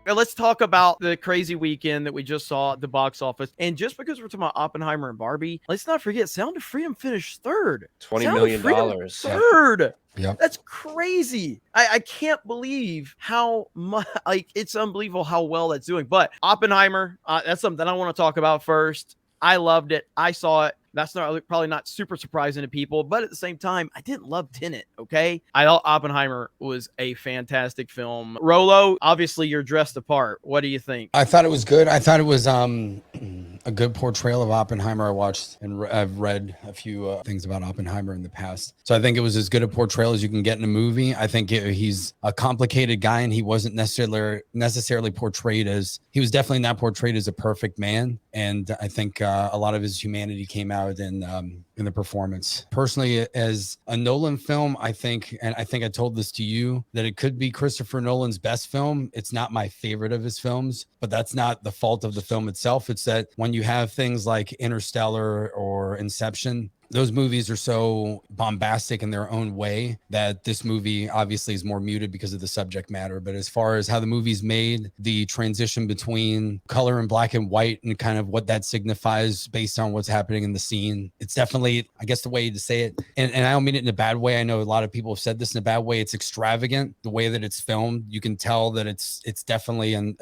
let's talk about the crazy weekend that we just saw at the box office. And just because we're talking about Oppenheimer and Barbie, let's not forget Sound of Freedom finished third. $20 Sound million. of Freedom third. Yep. That's crazy. I can't believe how much, like, it's unbelievable how well that's doing. But Oppenheimer, that's something I want to talk about first. I loved it. I saw it. That's probably not super surprising to people, but at the same time, I didn't love Tenet, okay? I thought Oppenheimer was a fantastic film. Rolo, obviously you're dressed apart. What do you think? I thought it was good. I thought it was a good portrayal of Oppenheimer. I watched and I've read a few things about Oppenheimer in the past. So I think it was as good a portrayal as you can get in a movie. I think he's a complicated guy, and he wasn't necessarily portrayed as, he was definitely not portrayed as a perfect man. And I think a lot of his humanity came out in the performance. Personally, as a Nolan film, I think, and I think I told this to you, that it could be Christopher Nolan's best film. It's not my favorite of his films, but that's not the fault of the film itself. It's that when you have things like Interstellar or Inception, those movies are so bombastic in their own way that this movie obviously is more muted because of the subject matter. But as far as how the movie's made, the transition between color and black and white and kind of what that signifies based on what's happening in the scene, it's definitely, I guess the way to say it, and I don't mean it in a bad way. I know a lot of people have said this in a bad way. It's extravagant, the way that it's filmed. You can tell that it's definitely an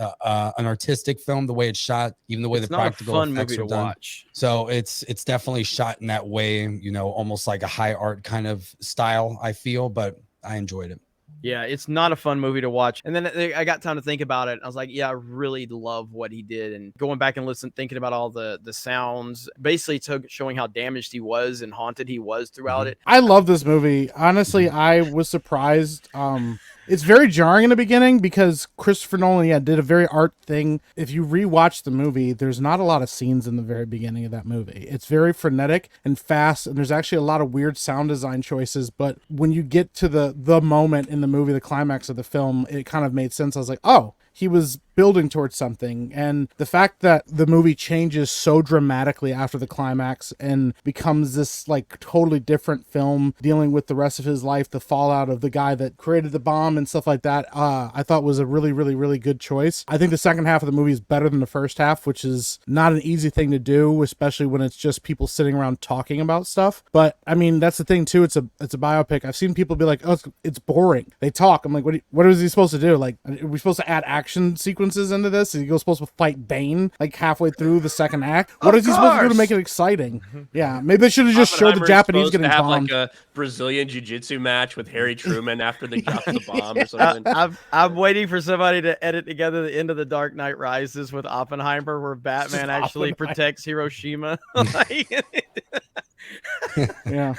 artistic film, the way it's shot, even the way the practical effects are done. Watch. So it's definitely shot in that way, you know, almost like a high art kind of style, I feel, but I enjoyed it. Yeah, it's not a fun movie to watch. And then I got time to think about it. I was like, yeah, I really love what he did. And going back and thinking about all the sounds, basically showing how damaged he was and haunted he was throughout it. I love this movie. Honestly, I was surprised. It's very jarring in the beginning because Christopher Nolan, did a very art thing. If you rewatch the movie, there's not a lot of scenes in the very beginning of that movie. It's very frenetic and fast, and there's actually a lot of weird sound design choices. But when you get to the moment in the movie, the climax of the film, it kind of made sense. I was like, oh, he was building towards something. And the fact that the movie changes so dramatically after the climax and becomes this like totally different film dealing with the rest of his life, the fallout of the guy that created the bomb and stuff like that, I thought was a really, really, really good choice. I think the second half of the movie is better than the first half, which is not an easy thing to do, especially when it's just people sitting around talking about stuff. But I mean, that's the thing too. It's a biopic. I've seen people be like, oh, it's boring. They talk. I'm like, what is he supposed to do? Like, are we supposed to add action sequences into this? Is he supposed to fight Bane like halfway through the second act? What is he supposed to do to make it exciting? Yeah, maybe they should have just showed the Japanese getting have bombed. Like a Brazilian jiu-jitsu match with Harry Truman after they drop the bomb or something. I'm waiting for somebody to edit together the end of The Dark Knight Rises with Oppenheimer, where Batman actually protects Hiroshima. Yeah,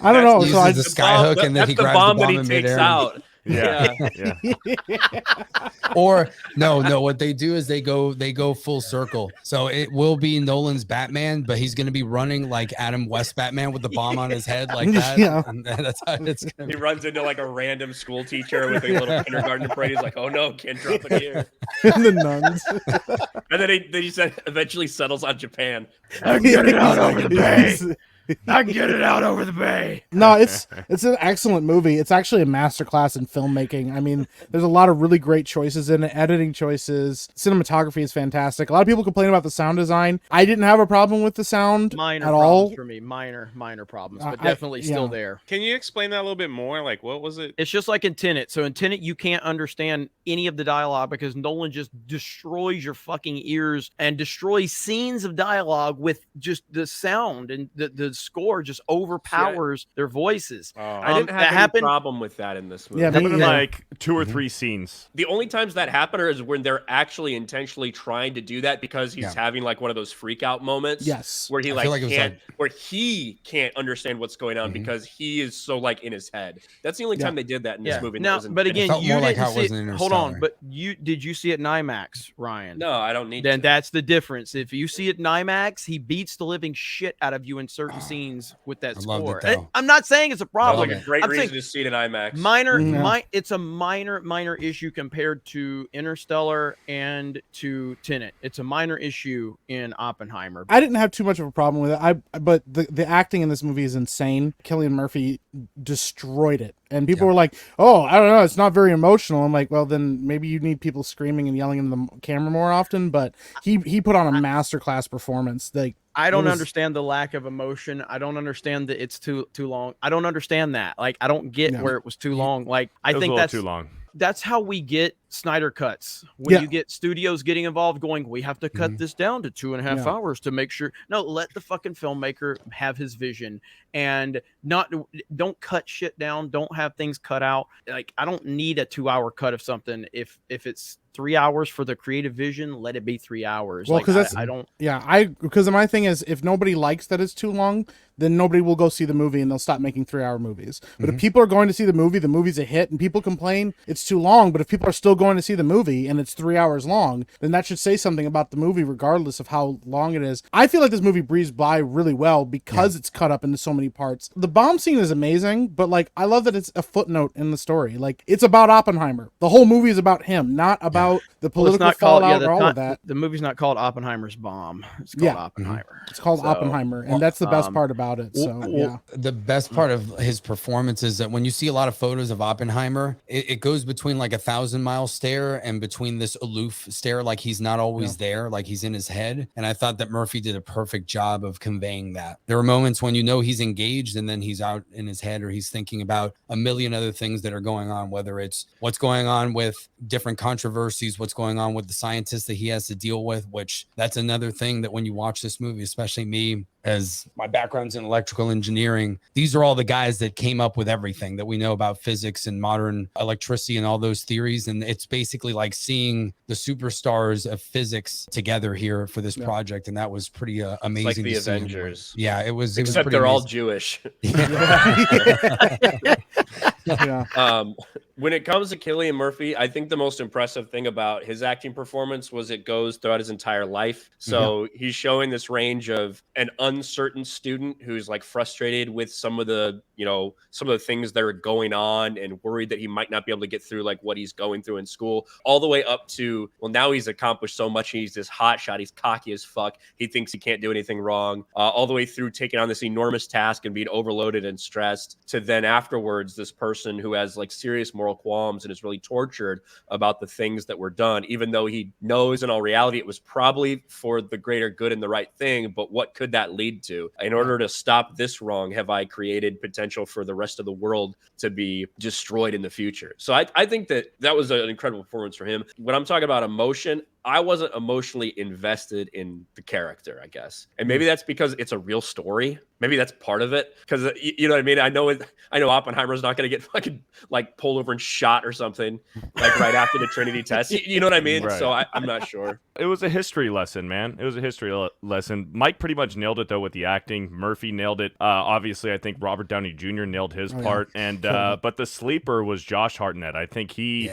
I don't know. So the skyhook and then he grabs the bomb that he in takes midair. out. Yeah. Or no, what they do is they go full circle. So it will be Nolan's Batman, but he's going to be running like Adam West Batman with the bomb on his head like that. Yeah. And that's how it's going He runs into like a random school teacher with a little kindergarten parade. He's like, oh no, can't drop it here. And the nuns. And then he eventually settles on Japan. I get it out over the bay. I get it out over the bay. No, it's an excellent movie. It's actually a masterclass in filmmaking. I mean, there's a lot of really great choices in it, editing choices. Cinematography is fantastic. A lot of people complain about the sound design. I didn't have a problem with the sound minor at problems all. for me. Minor problems, but definitely still there. Can you explain that a little bit more? Like, what was it? It's just like in Tenet. So in Tenet, you can't understand any of the dialogue because Nolan just destroys your fucking ears and destroys scenes of dialogue with just the sound, and the score just overpowers their voices. I didn't have any problem with that in this movie. Yeah, Happened in like 2 or 3 scenes. The only times that happen is when they're actually intentionally trying to do that because he's having like one of those freak out moments. Yes. Where he where he can't understand what's going on because he is so like in his head. That's the only time they did that in this movie. Now, but again, you didn't see it. Hold on, but did you see it in IMAX, Ryan? No, I don't need Then that's the difference. If you see it in IMAX, he beats the living shit out of you in certain scenes with that I loved it, score. though. I'm not saying it's a Sounds problem. like a great I'm reason saying to see it in IMAX. it's a minor issue compared to Interstellar and to Tenet. It's a minor issue in Oppenheimer. I didn't have too much of a problem with it. But the acting in this movie is insane. Cillian Murphy destroyed it. And people were like, "Oh, I don't know, it's not very emotional." I'm like, "Well, then maybe you need people screaming and yelling into the camera more often." But he put on a masterclass performance. Like, I don't understand the lack of emotion. I don't understand that it's too long. I don't understand that. Like, I don't get where it was too long. Like, I It was a think little that's too long. That's how we get Snyder cuts. When you get studios getting involved, going, we have to cut this down to 2.5 hours to make sure. No, let the fucking filmmaker have his vision and don't cut shit down. Don't have things cut out. Like, I don't need a 2-hour cut of something. If it's 3 hours for the creative vision, let it be 3 hours. Well, because like, I don't. Yeah, because my thing is, if nobody likes that it's too long, then nobody will go see the movie and they'll stop making 3-hour movies. But if people are going to see the movie's a hit, and people complain it's too long, but if people are still going to see the movie and it's 3 hours long, then that should say something about the movie regardless of how long it is. I feel like this movie breezed by really well because it's cut up into so many parts. The bomb scene is amazing, but like, I love that it's a footnote in the story. Like, it's about Oppenheimer. The whole movie is about him, not about the political fallout or all of that. The movie's not called Oppenheimer's Bomb. It's called Oppenheimer. It's called Oppenheimer, and that's the best part about it. So The best part of his performance is that when you see a lot of photos of Oppenheimer, it goes between like 1,000-mile stare and between this aloof stare, like he's not always there, like he's in his head. And I thought that Murphy did a perfect job of conveying that. There are moments when you know he's engaged and then he's out in his head, or he's thinking about a million other things that are going on, whether it's what's going on with different controversies, what's going on with the scientists that he has to deal with, which that's another thing that when you watch this movie, especially me, as my background's in electrical engineering, these are all the guys that came up with everything that we know about physics and modern electricity and all those theories. And it's basically like seeing the superstars of physics together here for this project. And that was pretty amazing. It's like the to see. Avengers. Yeah, it was. Except they're all Jewish. When it comes to Cillian Murphy, I think the most impressive thing about his acting performance was it goes throughout his entire life. So he's showing this range of an uncertain student who's like frustrated with some of the things that are going on and worried that he might not be able to get through like what he's going through in school, all the way up to, well, now he's accomplished so much. He's this hot shot. He's cocky as fuck. He thinks he can't do anything wrong, all the way through taking on this enormous task and being overloaded and stressed, to then afterwards, this person who has like serious moral qualms and is really tortured about the things that were done, even though he knows in all reality it was probably for the greater good and the right thing. But what could that lead to? In order to stop this wrong, have I created potential for the rest of the world to be destroyed in the future? So I think that was an incredible performance for him. When I'm talking about emotion, I wasn't emotionally invested in the character, I guess. And maybe that's because it's a real story. Maybe that's part of it. Because, you know what I mean? I know Oppenheimer's not going to get fucking like pulled over and shot or something like right after the Trinity test. You know what I mean? Right. So I'm not sure. It was a history lesson, man. It was a history lesson. Mike pretty much nailed it, though, with the acting. Murphy nailed it. Obviously, I think Robert Downey Jr. nailed his part. And but the sleeper was Josh Hartnett. I think he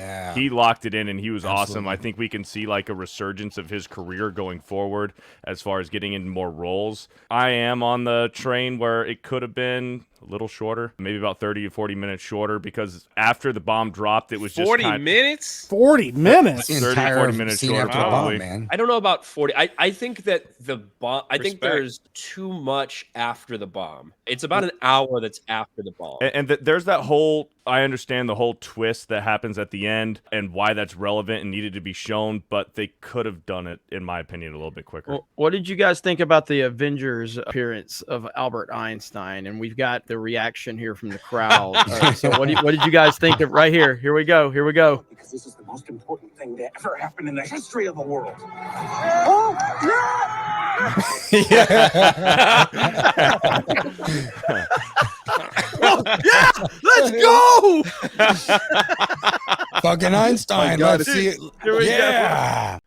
locked it in, and he was awesome. I think we can see like a resurgence of his career going forward as far as getting into more roles. I am on the train where it could have been a little shorter, maybe about 30 to 40 minutes shorter, because after the bomb dropped, it was just 40 minutes? 40 minutes? 30, 40 minutes shorter, probably. Man. I don't know about 40. I think that the bomb, I think there's too much after the bomb. It's about an hour that's after the bomb. And there's that whole, I understand the whole twist that happens at the end and why that's relevant and needed to be shown, but they could have done it, in my opinion, a little bit quicker. Well, what did you guys think about the Avengers appearance of Albert Einstein? And we've got the reaction here from the crowd. So what did you guys think of right here? Here we go. Because this is the most important thing that ever happened in the history of the world. Oh, yeah, let's go. Fucking Einstein. Let's see it. Here we go. Yeah.